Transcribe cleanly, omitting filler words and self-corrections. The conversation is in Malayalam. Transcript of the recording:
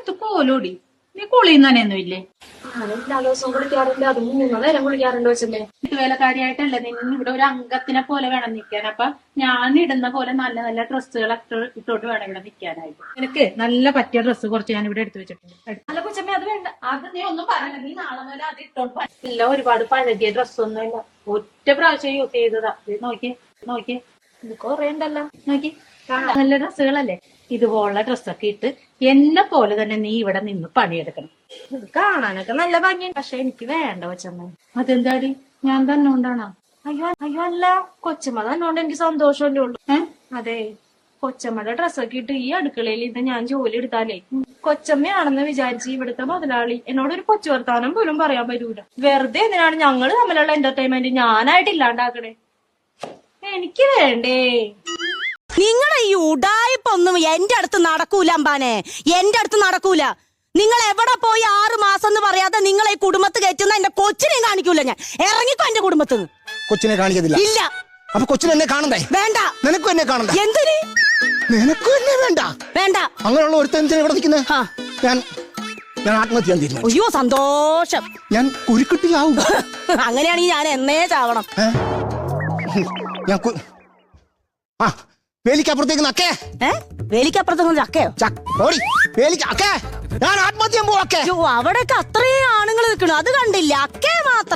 എത്തു പോലോടി നീ കുളിയുന്നൊന്നും ഇല്ലേ? എല്ലാ ദിവസവും കുളിക്കാറുണ്ട്, അത് 3 നേരം കുളിക്കാറുണ്ട് വെച്ചല്ലേ. വീട്ടുവേലക്കാരിയായിട്ടല്ലേ നിന്ന് ഇവിടെ ഒരു അംഗത്തിനെ പോലെ വേണം നിൽക്കാൻ. അപ്പൊ ഞാൻ ഇടുന്ന പോലെ നല്ല നല്ല ഡ്രസ്സുകളൊക്കെ ഇട്ടോട്ട് വേണം ഇവിടെ നിൽക്കാനായിട്ട്. എനിക്ക് നല്ല പറ്റിയ ഡ്രസ്സ് കുറച്ച് ഞാൻ ഇവിടെ എടുത്തു വെച്ചിട്ടുണ്ട്. അല്ല കൊച്ചമ്മ അത് വേണ്ട. അത് നീ ഒന്നും പറയണ്ട, നീ നാളെ മുതൽ അത് ഇട്ടോട്ട് ഇല്ല. ഒരുപാട് പഴകിയ ഡ്രസ്സൊന്നും ഇല്ല, ഒറ്റ പ്രാവശ്യം യൂസ് ചെയ്തതാ. നോക്കി നോക്കി ഇത് കൊറേ ഉണ്ടല്ലോ. നോക്കി, നല്ല ഡ്രസ്സുകളല്ലേ? ഇതുപോലുള്ള ഡ്രസ്സൊക്കെ ഇട്ട് എന്നെ പോലെ തന്നെ നീ ഇവിടെ നിന്ന് പണിയെടുക്കണം. ഇത് കാണാനൊക്കെ നല്ല ഭംഗിയുണ്ട്, പക്ഷെ എനിക്ക് വേണ്ട കൊച്ചമ്മ. അതെന്താടി, ഞാൻ തന്നെ കൊണ്ടാണോ? അയ്യോ അയ്യോ അല്ല, കൊച്ചമ്മ തന്നോണ്ട് എനിക്ക് സന്തോഷമല്ലേ ഉള്ളൂ. അതെ, കൊച്ചമ്മയുടെ ഡ്രസ്സൊക്കെ ഇട്ട് ഈ അടുക്കളയിൽ ഇന്ന് ഞാൻ ജോലി എടുത്താലേ കൊച്ചമ്മയാണെന്ന് വിചാരിച്ച് ഇവിടുത്തെ മുതലാളി എന്നോട് ഒരു കൊച്ചു വർത്താനം പോലും പറയാൻ പറ്റൂല. വെറുതെ എന്തിനാണ് ഞങ്ങള് തമ്മിലുള്ള എന്റർടൈൻമെന്റ് ഞാനായിട്ട് ഇല്ലാണ്ടാക്കണേ? എനിക്ക് വേണ്ടേ. നിങ്ങളെ ഈ ഉടായിപ്പൊന്നും എന്റെ അടുത്ത് നടക്കൂല അമ്പാനെ, എന്റെ അടുത്ത് നടക്കൂല. നിങ്ങൾ എവിടെ പോയി 6 മാസം എന്ന് പറയാതെ നിങ്ങളെ ഈ കുടുംബത്ത് കയറ്റുന്ന എന്റെ കൊച്ചിനെയും കാണിക്കൂല. ഞാൻ ഇറങ്ങിക്കോ എന്റെ കുടുംബത്ത് നിന്ന്. കൊച്ചിനെ കാണിക്കത്തില്ല? ഇല്ല. അപ്പൊ കൊച്ചിനെ എന്നെ കാണണ്ടേ? വേണ്ട. നിനക്കും എന്നെ കാണണ്ടേ? എന്തിന്? നിനക്കും എന്നെ വേണ്ട? വേണ്ട. അങ്ങനെയുള്ള ഒരുത്തൻ എന്തിനാ ഇവിടെ നിൽക്കുന്നത്? ഞാൻ ആത്മഹത്യ ചെയ്യാൻ തീരുമാനിച്ചു. അയ്യോ സന്തോഷം. ഞാൻ കുരുക്കുട്ടിയാവും. അങ്ങനെയാണെങ്കിൽ ഞാൻ എന്നേ ചാവണം. ഞാൻ വേലിക്കപ്പുറത്തേക്ക് നക്കേ. വേലിക്കപ്പുറത്തേക്ക് ചക്കയോ? ഞാൻ ആത്മഹത്യ ചെയ്യാൻ പോവാ. അവിടെയൊക്കെ അത്രയും ആണുങ്ങൾ നിൽക്കണു, അത് കണ്ടില്ല. അക്കേ മാത്രം.